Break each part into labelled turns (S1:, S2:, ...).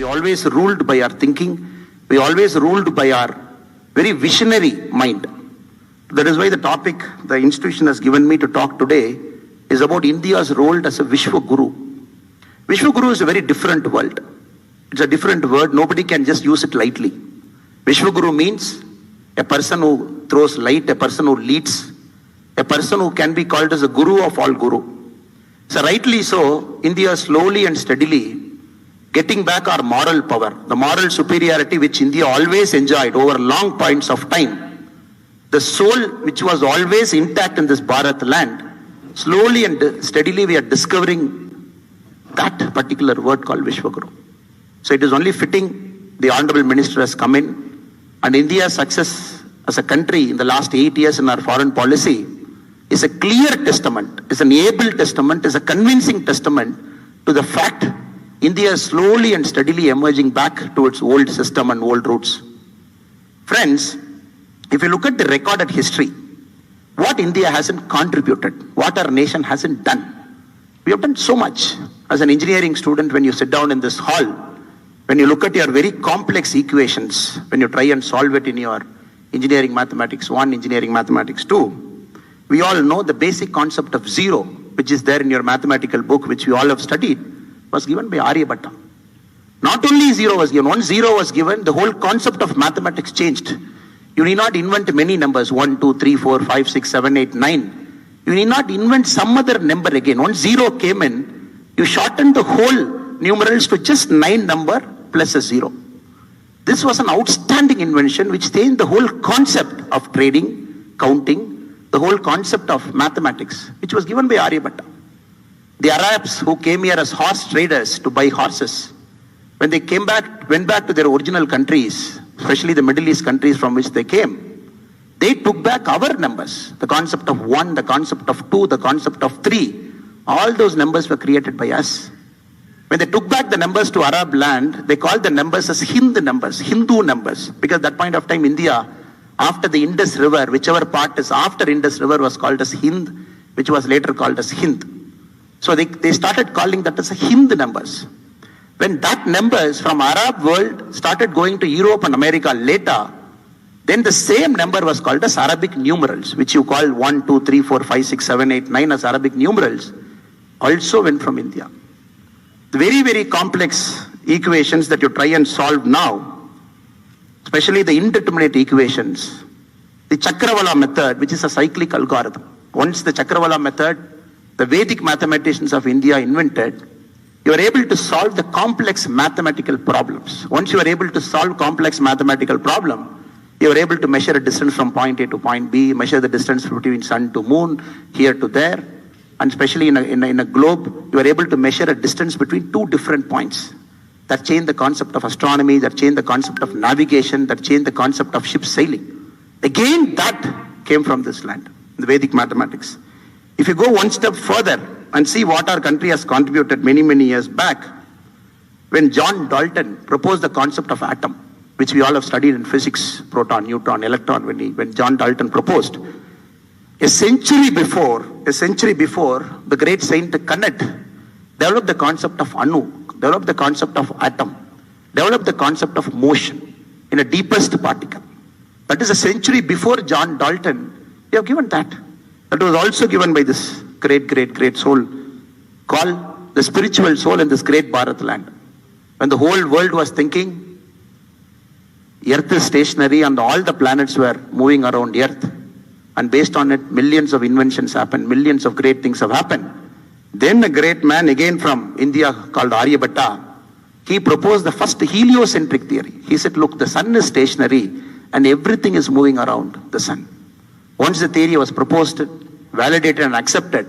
S1: We always ruled by our thinking. We always ruled by our very visionary mind. That is why the topic the institution has given me to talk today is about India's role as a Vishwa Guru. Vishwa Guru is a very different word. It's a different word. Nobody can just use it lightly. Vishwa Guru means a person who throws light, a person who leads, a person who can be called as a guru of all guru. So rightly so, India slowly and steadily getting back our moral power, the moral superiority which India always enjoyed over long points of time. The soul which was always intact in this Bharat land, slowly and steadily we are discovering that particular word called Vishwaguru. So it is only fitting the Honorable Minister has come in, and India's success as a country in the last 8 years in our foreign policy is a clear testament, is an able testament, is a convincing testament to the fact India is slowly and steadily emerging back to its old system and old roots. Friends, if you look at the recorded history, what India hasn't contributed, what our nation hasn't done, we have done so much. As an engineering student, when you sit down in this hall, when you look at your very complex equations, when you try and solve it in your engineering mathematics 1, engineering mathematics 2, we all know the basic concept of zero, which is there in your mathematical book, which we all have studied, was given by Aryabhatta. Not only zero was given, once zero was given, the whole concept of mathematics changed. You need not invent many numbers, 1, 2, 3, 4, 5, 6, 7, 8, 9. You need not invent some other number again. Once zero came in, you shortened the whole numerals to just 9 number plus a zero. This was an outstanding invention which changed the whole concept of trading, counting, the whole concept of mathematics, which was given by Aryabhatta. The Arabs who came here as horse traders to buy horses, when they went back to their original countries, especially the Middle East countries from which they came, they took back our numbers. The concept of 1, the concept of 2, the concept of 3, all those numbers were created by us. When they took back the numbers to Arab land, they called the numbers as Hindu numbers, because at that point of time India, after the Indus River, whichever part is after Indus River was called as Hind, which was later called as Hind. So they started calling that as Hindu numbers. When that numbers from Arab world started going to Europe and America later, then the same number was called as Arabic numerals, which you call 1, 2, 3, 4, 5, 6, 7, 8, 9 as Arabic numerals, also went from India. The very, very complex equations that you try and solve now, especially the indeterminate equations, the Chakravala method, which is a cyclic algorithm. Once the Chakravala method, the Vedic mathematicians of India invented, you are able to solve the complex mathematical problems. Once you are able to solve complex mathematical problem, you are able to measure a distance from point A to point B, measure the distance between sun to moon, here to there, and especially in a globe, you are able to measure a distance between 2 different points. That changed the concept of astronomy, that changed the concept of navigation, that changed the concept of ship sailing. Again, that came from this land, the Vedic mathematics. If you go one step further and see what our country has contributed many, many years back, when John Dalton proposed the concept of atom, which we all have studied in physics, proton, neutron, electron, when John Dalton proposed, a century before, the great Saint Kannad developed the concept of Anu, developed the concept of atom, developed the concept of motion in a deepest particle. That is a century before John Dalton. We have given that. That was also given by this great soul called the spiritual soul in this great Bharat land. When the whole world was thinking Earth is stationary and all the planets were moving around Earth, and based on it millions of inventions happened, millions of great things have happened. Then a great man again from India called Aryabhatta, he proposed the first heliocentric theory. He said, look, the sun is stationary and everything is moving around the sun. Once the theory was proposed, validated and accepted,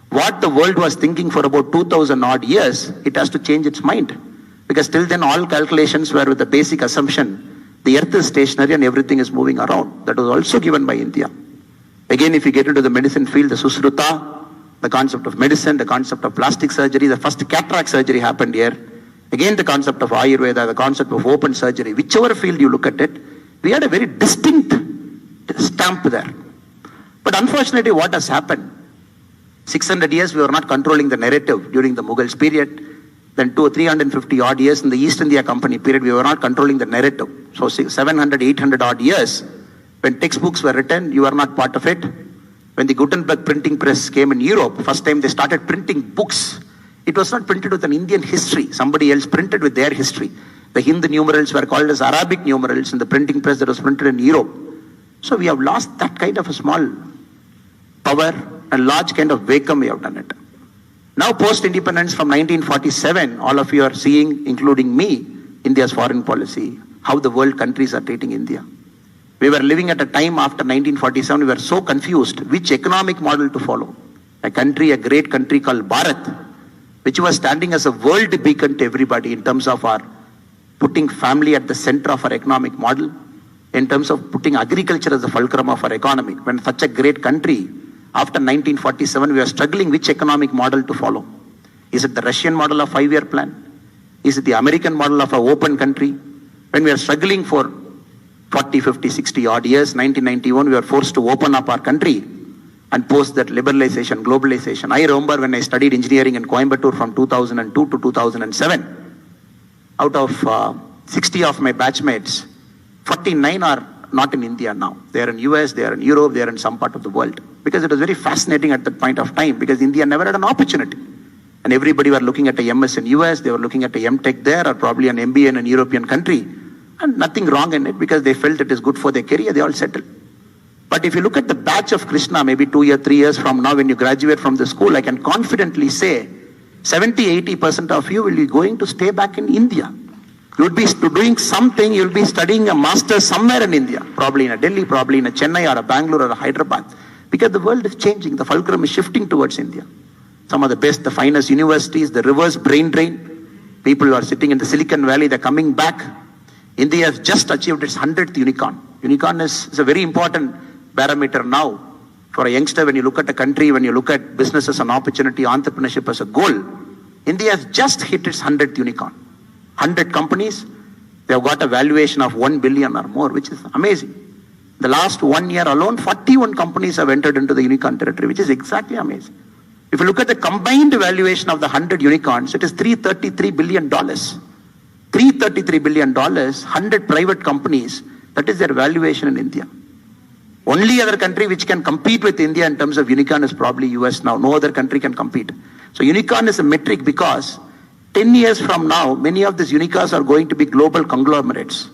S1: what the world was thinking for about 2000 odd years, it has to change its mind. Because till then all calculations were with the basic assumption, the earth is stationary and everything is moving around. That was also given by India. Again, if you get into the medicine field, the Susruta, the concept of medicine, the concept of plastic surgery, the first cataract surgery happened here. Again, the concept of Ayurveda, the concept of open surgery, whichever field you look at it, we had a very distinct stamp there. But unfortunately, what has happened? 600 years we were not controlling the narrative during the Mughals period. then 350 odd years in the East India Company period, we were not controlling the narrative. So 700, 800 odd years, when textbooks were written, you were not part of it. When the Gutenberg printing press came in Europe, first time they started printing books. It was not printed with an Indian history. Somebody else printed with their history. The Hindu numerals were called as Arabic numerals in the printing press that was printed in Europe. So we have lost that kind of a small power and large kind of vacuum we have done it. Now post-independence from 1947, all of you are seeing, including me, India's foreign policy, how the world countries are treating India. We were living at a time after 1947, we were so confused which economic model to follow. A great country called Bharat, which was standing as a world beacon to everybody in terms of our putting family at the center of our economic model, in terms of putting agriculture as the fulcrum of our economy. When such a great country, after 1947, we are struggling which economic model to follow. Is it the Russian model of 5-year plan? Is it the American model of an open country? When we are struggling for 40, 50, 60 odd years, 1991, we were forced to open up our country and post that liberalization, globalization. I remember when I studied engineering in Coimbatore from 2002 to 2007, out of 60 of my batchmates, 49 are not in India now. They are in US, they are in Europe, they are in some part of the world. Because it was very fascinating at that point of time, because India never had an opportunity. And everybody were looking at a MS in US, they were looking at a MTech there, or probably an MBA in a European country. And nothing wrong in it, because they felt it is good for their career, they all settled. But if you look at the batch of Krishna, maybe 2 years, 3 years from now, when you graduate from the school, I can confidently say 70-80% of you will be going to stay back in India. You would be doing something, you'll be studying a master's somewhere in India, probably in a Delhi, probably in a Chennai or a Bangalore or a Hyderabad. Because the world is changing, the fulcrum is shifting towards India. Some of the best, the finest universities, the reverse brain drain. People who are sitting in the Silicon Valley, they're coming back. India has just achieved its 100th unicorn. Unicorn is a very important barometer now for a youngster. When you look at a country, when you look at business as an opportunity, entrepreneurship as a goal, India has just hit its 100th unicorn. 100 companies, they have got a valuation of 1 billion or more, which is amazing. The last 1 year alone, 41 companies have entered into the unicorn territory, which is exactly amazing. If you look at the combined valuation of the 100 unicorns, it is $333 billion. $333 billion, 100 private companies, that is their valuation in India. Only other country which can compete with India in terms of unicorn is probably US now. No other country can compete. So unicorn is a metric because 10 years from now, many of these unicorns are going to be global conglomerates,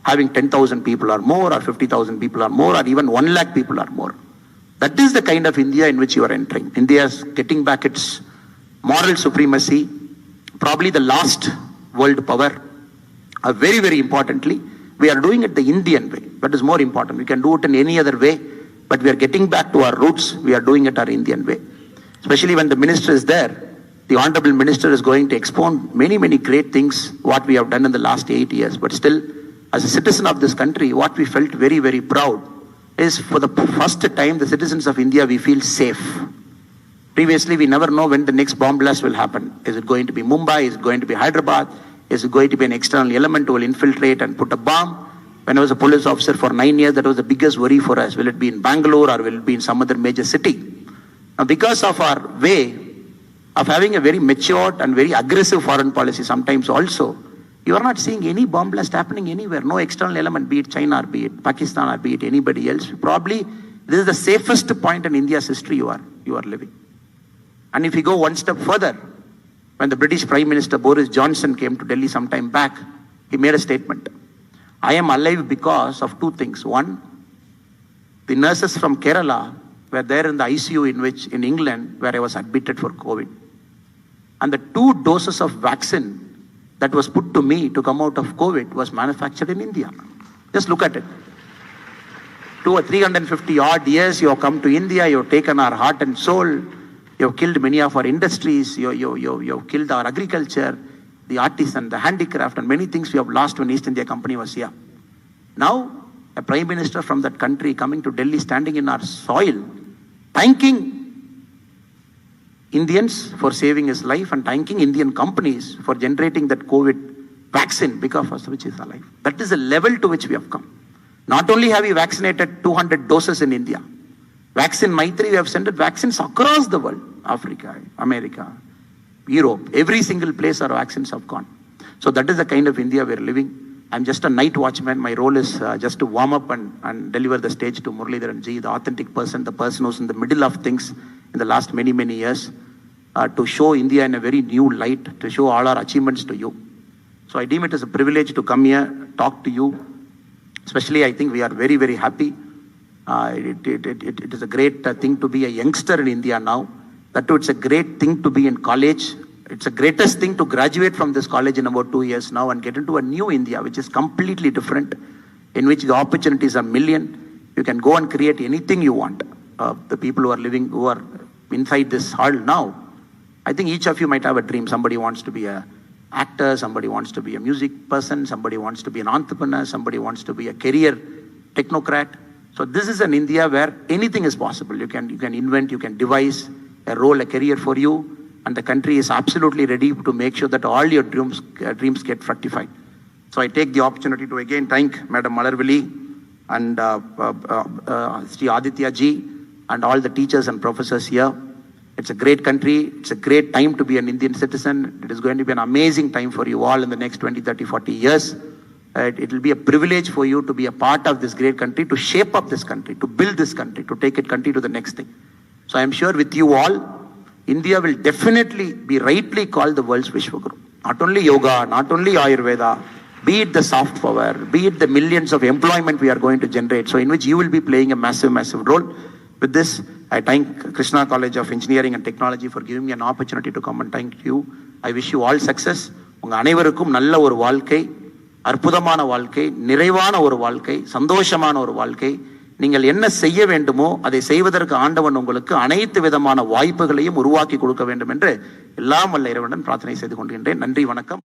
S1: having 10,000 people or more, or 50,000 people or more, or even 1 lakh people or more. That is the kind of India in which you are entering. India is getting back its moral supremacy, probably the last world power. Very, very importantly, we are doing it the Indian way. That is more important. We can do it in any other way, but we are getting back to our roots. We are doing it our Indian way. Especially when the minister is there, the honorable minister is going to expound many, many great things, what we have done in the last 8 years. But still, as a citizen of this country, what we felt very, very proud is for the first time, the citizens of India, we feel safe. Previously, we never know when the next bomb blast will happen. Is it going to be Mumbai? Is it going to be Hyderabad? Is it going to be an external element who will infiltrate and put a bomb? When I was a police officer for 9 years, that was the biggest worry for us. Will it be in Bangalore or will it be in some other major city? Now, because of our way of having a very matured and very aggressive foreign policy sometimes also, you are not seeing any bomb blast happening anywhere. No external element, be it China or be it Pakistan or be it anybody else. Probably this is the safest point in India's history you are living. And if you go one step further, when the British Prime Minister Boris Johnson came to Delhi some time back, he made a statement. I am alive because of 2 things. One, the nurses from Kerala were there in the ICU in England where I was admitted for COVID. And the 2 doses of vaccine that was put to me to come out of COVID was manufactured in India. Just look at it. 200 or 350 odd years you have come to India, you have taken our heart and soul, you have killed many of our industries, you have killed our agriculture, the artisan, the handicraft, and many things we have lost when East India Company was here. Now, a prime minister from that country coming to Delhi, standing in our soil, thanking Indians for saving his life and thanking Indian companies for generating that COVID vaccine because of which is alive. That is the level to which we have come. Not only have we vaccinated 200 doses in India, Vaccine Maitri, we have sent vaccines across the world, Africa, America, Europe, every single place our vaccines have gone. So that is the kind of India we're living. I'm just a night watchman. My role is just to warm up and deliver the stage to Muralidharan Ji, the authentic person, the person who's in the middle of things in the last many, many years, to show India in a very new light, to show all our achievements to you. So I deem it as a privilege to come here, talk to you. Especially, I think we are very, very happy. It is a great thing to be a youngster in India now. That too, it's a great thing to be in college. It's the greatest thing to graduate from this college in about 2 years now and get into a new India, which is completely different, in which the opportunities are million. You can go and create anything you want. The people who are living, who are inside this hall now, I think each of you might have a dream. Somebody wants to be an actor, somebody wants to be a music person, somebody wants to be an entrepreneur, somebody wants to be a career technocrat. So this is an India where anything is possible. You can invent, you can devise a role, a career for you, and the country is absolutely ready to make sure that all your dreams get fructified. So I take the opportunity to again thank Madam Malarvili and Sri Aditya Ji and all the teachers and professors here. It's a great country. It's a great time to be an Indian citizen. It is going to be an amazing time for you all in the next 20, 30, 40 years. It will be a privilege for you to be a part of this great country, to shape up this country, to build this country, to take it country to the next thing. So I am sure with you all, India will definitely be rightly called the world's Vishwaguru. Not only yoga, not only Ayurveda, be it the soft power, be it the millions of employment we are going to generate, so in which you will be playing a massive, massive role. With this, I thank Krishna College of Engineering and Technology for giving me an opportunity to come and thank you. I wish you all success. உங்க அனைவருக்கும் நல்ல ஒரு வாழ்க்கை, அற்புதமான வாழ்க்கை, நிறைவான ஒரு வாழ்க்கை, சந்தோஷமான ஒரு வாழ்க்கை. நீங்கள் என்ன செய்ய வேண்டுமோ அதை செய்வதற்கு ஆண்டவன் உங்களுக்கு அனைத்து விதமான வாய்ப்புகளையும் உருவாக்கி கொடுக்க வேண்டும் என்று எல்லாம் வல்ல இறைவனுடன் பிரார்த்தனை செய்து கொள்கின்றேன். நன்றி, வணக்கம்.